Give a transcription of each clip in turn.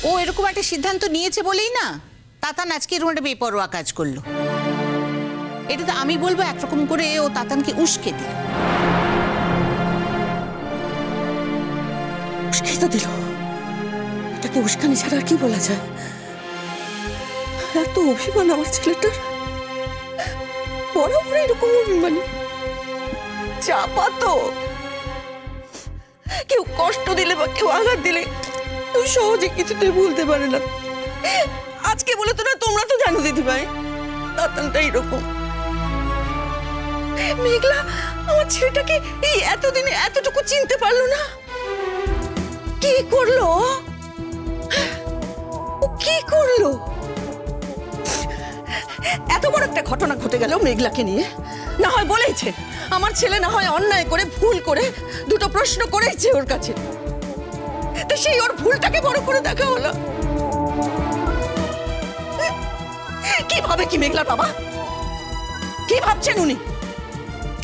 ও এরকম একটা সিদ্ধান্ত নিয়েছে বলেই না তাতান আজকে এরকম একটা বেপরোয়া কাজ করলো। এটা তো আমি বলবো একরকম করে ও তাতানকে উস্কে দিল। উস্কে তো দিল, এটাকে উস্কানি ছাড়া আর কি বলা যায়? এত অভিমান আমার ছেলেটার, বরাবর এরকম অভিমানী। চাপা তো, কেউ কষ্ট দিলে বা কেউ আঘাত দিলে তুই সহজে কিছুতেই ভুলতে পারে না। আজকে বলে তো না, তোমরা তো জানো দিদি ভাই তাতানটা এরকম। মেঘলা আমার ছেলেটাকে এই এতদিনে এতটুকু চিনতে পারলো না। কি করলো ও, কি করলো? এত বড় একটা ঘটনা ঘটে গেল মেঘলাকে নিয়ে। না হয় বলেছে আমার ছেলে না হয় অন্যায় করে ভুল করে দুটো প্রশ্ন করেছে ওর কাছে, তো সেই ওর ভুলটাকে বড় করে দেখা হলো। কি ভাবে কি মেঘলার বাবা? কি ভাবছেন উনি?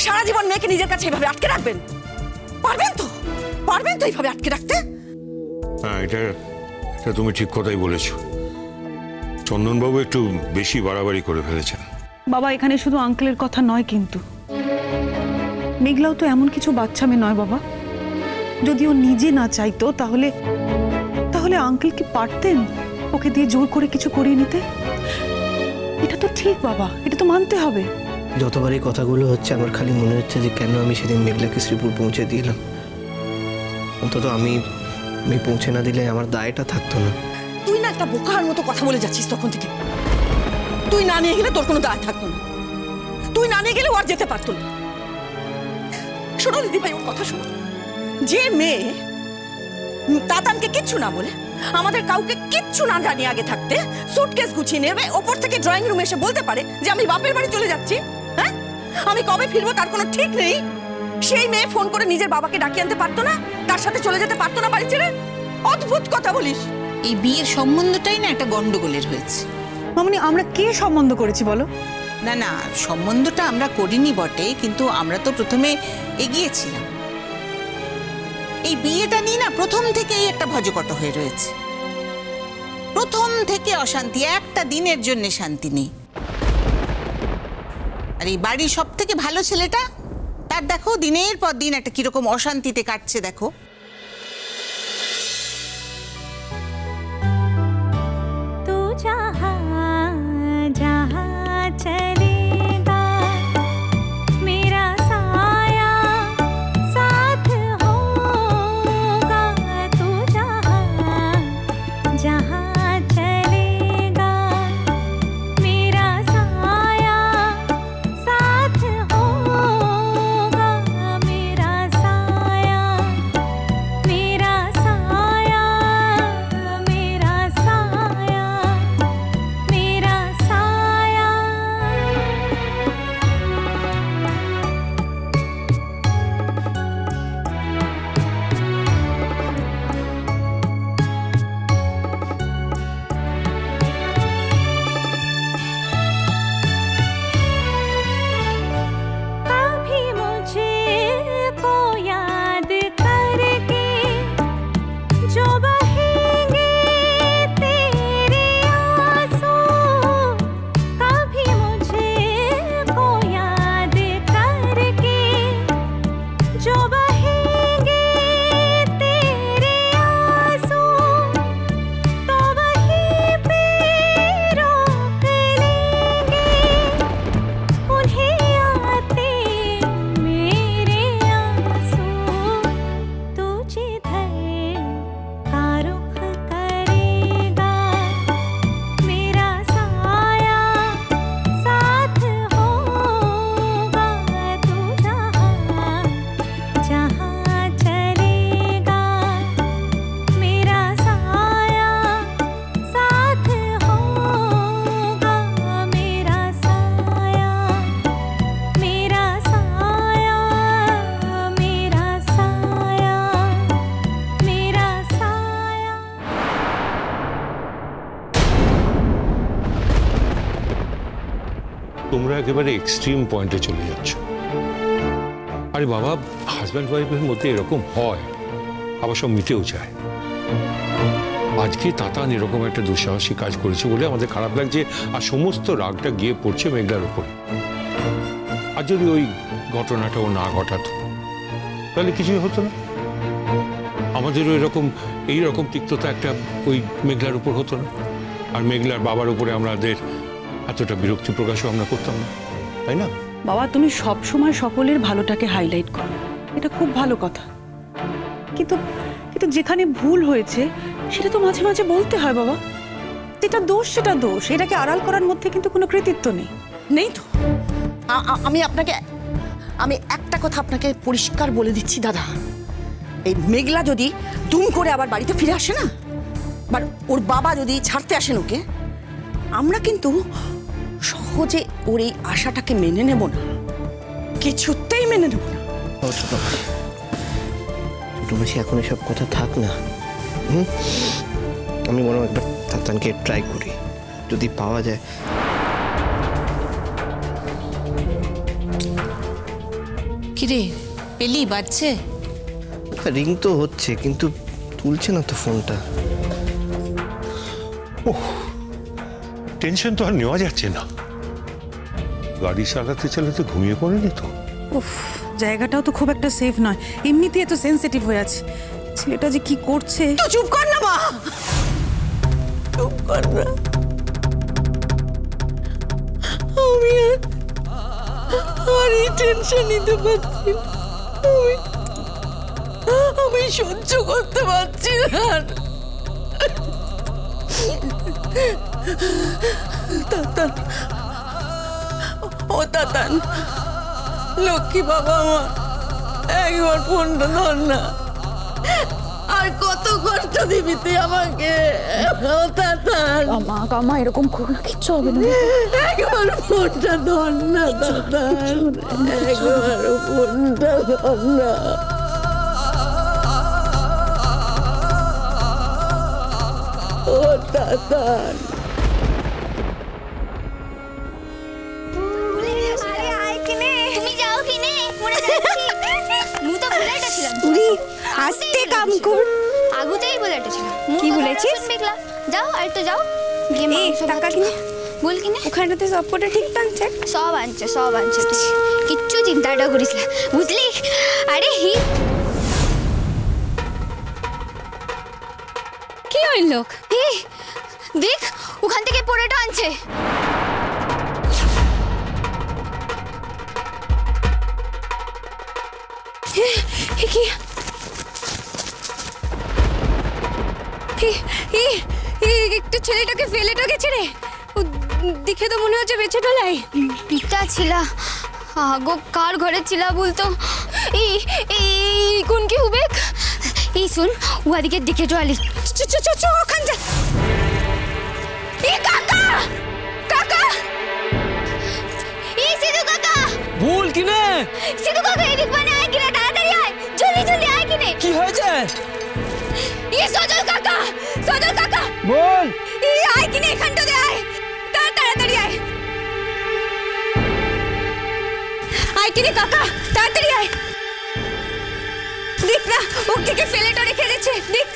সারা জীবন মেয়েকে নিজের কাছে এভাবে আটকে রাখবেন? পারবেন তো? পারবেন তো এইভাবে আটকে রাখতে? হ্যাঁ, এটা তুমি ঠিক কথাই বলেছো। চন্দনবাবু একটু বেশি বাড়াবাড়ি করে ফেলেছেন। বাবা, এখানে শুধু আঙ্কেলের কথা নয়, কিন্তু মেঘলাও তো এমন কিছু বাচ্চা মেয়ে নয় বাবা। যদি ও নিজে না চাইতো তাহলে তাহলে আঙ্কেল কি পারতেন ওকে দিয়ে জোর করে কিছু করিয়ে নিতে? এটা তো ঠিক বাবা, এটা তো মানতে হবে। যতবার এই কথাগুলো হচ্ছে আমার খালি মনে হচ্ছে যে কেন আমি সেদিন মেঘলাকে শ্রীপুর পৌঁছে দিলাম। অন্তত আমি পৌঁছে না দিলে আমার দায়টা থাকতো না। তুই না একটা বোকার মতো কথা বলে যাচ্ছিস তখন থেকে। তুই না নিয়ে গেলে তোর কোনো দায় থাকতো না, তুই না নিয়ে গেলে ও আর যেতে পারতো না। শোনো দিদি ভাই, ওর কথা শোনো। যে মেয়ে তাতানকে কিচ্ছু না বলে, আমাদের কাউকে কিচ্ছু না জানিয়ে আগে থাকতে সুটকেস গুছিয়ে নেবে, ওপর থেকে ড্রয়িং রুমে এসে বলতে পারে যে আমি বাপের বাড়ি চলে যাচ্ছি, হ্যাঁ আমি কবে ফিরবো তার কোনো ঠিক নেই, সেই মেয়ে ফোন করে নিজের বাবাকে ডাকিয়ে আনতে পারতো না? তার সাথে চলে যেতে পারতো না বাড়ি ছেড়ে? অদ্ভুত কথা বলিস। এই বিয়ের সম্বন্ধটাই না একটা গন্ডগোলের হয়েছে। মামনি, আমরা কে সম্বন্ধ করেছি বলো? না না, সম্বন্ধটা আমরা করিনি বটে, কিন্তু আমরা তো প্রথমে এগিয়েছিলাম। এই বিয়েটা নিয়ে না প্রথম থেকেই একটা ভজকট হয়ে রয়েছে। প্রথম থেকে অশান্তি, একটা দিনের জন্য শান্তি নেই। আর এই বাড়ির সব থেকে ভালো ছেলেটা, তার দেখো দিনের পর দিন একটা কিরকম অশান্তিতে কাটছে দেখো। তোমরা একেবারে এক্সট্রিম পয়েন্টে চলে যাচ্ছ। আরে বাবা, হাজব্যান্ড ওয়াইফের মধ্যে এরকম হয়, আবার সব মিটেও যায়। আজকে তাতান এরকম একটা দুঃসাহসী কাজ করেছে বলে আমাদের খারাপ লাগছে, আর সমস্ত রাগটা গিয়ে পড়ছে মেঘলার উপর। আর যদি ওই ঘটনাটা ও না ঘটাতো তাহলে কিছুই হতো না, আমাদেরও এইরকম তিক্ততা একটা ওই মেঘলার উপর হতো না, আর মেঘলার বাবার উপরে আমাদের এতটা বিরক্তি প্রকাশও আমরা করতাম না, তাই না? বাবা, তুমি সব সময় সকলের ভালোটাকে হাইলাইট করো, এটা খুব ভালো কথা, কিন্তু কিন্তু যেখানে ভুল হয়েছে সেটা তো মাঝে মাঝে বলতে হয় বাবা। যেটা দোষ সেটা দোষ, এটাকে আড়াল করার মধ্যে কিন্তু কোনো কৃতিত্ব নেই। নেই তো। আমি একটা কথা আপনাকে পরিষ্কার বলে দিচ্ছি দাদা, এই মেঘলা যদি দুম করে আবার বাড়িতে ফিরে আসে না, বা ওর বাবা যদি ছাড়তে আসেন ওকে, আমরা কিন্তু সহজে ওর এই আশাটাকে মেনে নেব না, কিছুতেই মেনে নেব না। ছোট মাসি, এখন এসব কথা থাক না। আমি বরং একবার তাতানকে ট্রাই করি, যদি পাওয়া যায়। কিরে পেলি? বাজছে? রিং তো হচ্ছে, কিন্তু তুলছে না তো ফোনটা। টেনশন তো আর নেওয়া যাচ্ছে না, গাড়ি চালাতে চালাতে ঘুমিয়ে পড়েনি তো? উফ, জায়গাটাও তো খুব একটা সেফ নয়, এমনিতেই এত সেনসিটিভ হয়ে আছে। ছেলেটা যে কি করছে। তো চুপ কর না মা, চুপ কর না। আমি আর এই টেনশন নিতে পারছি না, আমি সহ্য করতে পারছি না। তাতান, ও তাতান, লক্ষ্মী বাবা মা, একবার ফোনটা ধর না। আর কত কষ্ট দিবি তুই আমাকে? ও তাতান, কামা এরকম করো না, কিচ্ছু হবে না। একবার ফোনটা ধর না তাতান, একবার ফোনটা ধর না। ও তাতান, আস্তে কাম কর। আগুতেই বলে এটেছিলাম। কি বলেছিস? মেঘলা যাও, আর একটু যাও গিয়ে মাংস টাকা কিনে বল কিনে। ওখানটাতে সব কটা ঠিক টানছে, সব আনছে তুই কিচ্ছু চিন্তাটা করিস না, বুঝলি? আরে কি হইল? দেখ ওখান থেকে পোড়াটা আনছে। কি একটু ছেলেটাকে ফেলেটা গেছে রে, দেখে তো মনে হচ্ছে বেঁচে টোলাই। পিতা ছিলা আগো কার ঘরে ছিলা বলতো? কোন কি হবে? এই শুন, ওদিকে দেখে টোয়ালি ওখান যা। কাকা কাকা, সিধু কাকা ভুল কিনে। সিধু কাকা এদিক মানে আয় কিনা, তাড়াতাড়ি আয়, জলদি আয় কিনে। কি হয়েছে? সজল কাকা বল। আয় কিনে, এখানটাতে আয়, তাড়াতাড়ি আয়। আয় কিনে কাকা, তাড়াতাড়ি আয়। দেখ না ওকে কে ফেলেটা রেখে দিয়েছে, দেখ।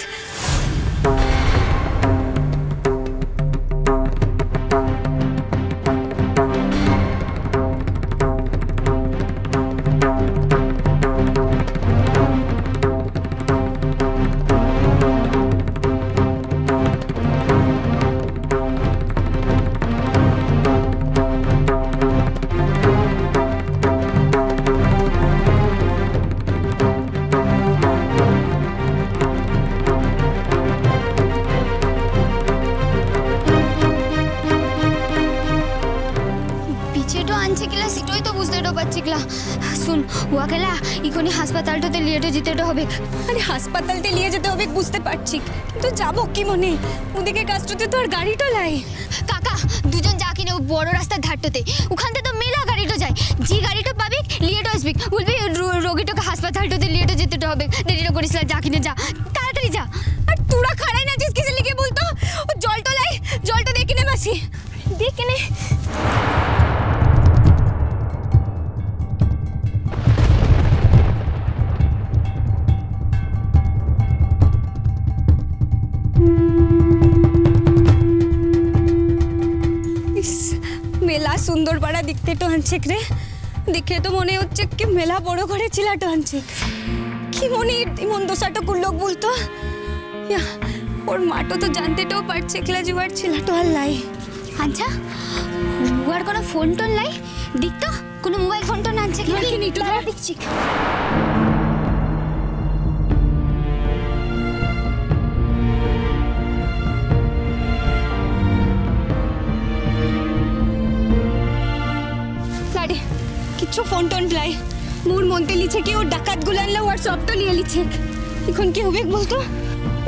শুন ওয়াকেলা ইকোনি হাসপাতালটাতে লিয়েটে যেতে হবে। আরে হাসপাতালতে নিয়ে যেতে হবে বুঝতে পারছি, কিন্তু যাবো কি মনে? ওদিকে কাজটাতে তো আর গাড়িটা লাই। কাকা দুজন যা কিনে বড় রাস্তার ধারটাতে, ওখানতে তো মেলা গাড়িটা যায়, যে গাড়িটা পাবি লিয়েটে আসবি, বলবি রোগীটাকে হাসপাতালটাতে লিয়েটে যেতে হবে। দেরিটা করিস না, যা কিনে যা, তাড়াতাড়ি যা। আর তোরা খাড়াই না জিস কিসে লিখে বলতো? ও জলটা লাই, জলটা দেখে নে মাসি, দেখে নে। মেলা সুন্দর পাড়া দেখতে তো আনছে রে, দেখে তো মনে হচ্ছে কি মেলা বড় করে ছিলাটো আনছে। কি মনে এমন দোষাটা লোক বলতো, ওর মাটো তো জানতেটাও পারছে খেলা জুয়ার ছিলাটো আর লাই। আচ্ছা ওর কোনো ফোন টোন লাই দেখ তো, কোনো মোবাইল ফোন টোন আনছে কি নাকি নিটু ধরা দেখছি। কিচ্ছু ফোন টোন লাই, মোর মনতে লিছে কি ওর ডাকাত গুলানলা ওর সব তো লিয়ে লিছে। এখন কি হবে বলতো,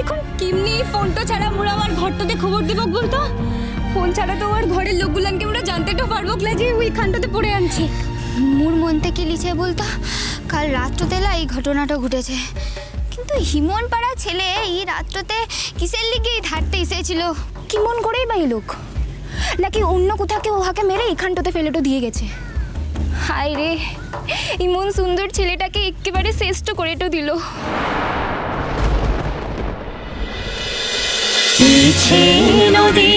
এখন কিমনি ফোনটা ছাড়া মোরা আমার ঘরটাতে খবর দিব বলতো, ফোন ছাড়া তো ওর ঘরের লোকগুলানকে আমরা জানতে তো পারবো না যে ওই খানটাতে পড়ে আনছে। মোর মনতে কি লিছে বলতো, কাল রাত্রতেলা এই ঘটনাটা ঘটেছে, কিন্তু হিমন পাড়া ছেলে এই রাত্রতে কিসের লিগে ধারতে এসেছিল, কি মন করেই বা এই লোক, নাকি অন্য কোথাও কেউ ওহাকে মেরে এইখানটাতে ফেলেটো দিয়ে গেছে। হায় রে, ইমন সুন্দর ছেলেটাকে একেবারে শ্রেষ্ঠ করে তো দিল। নদী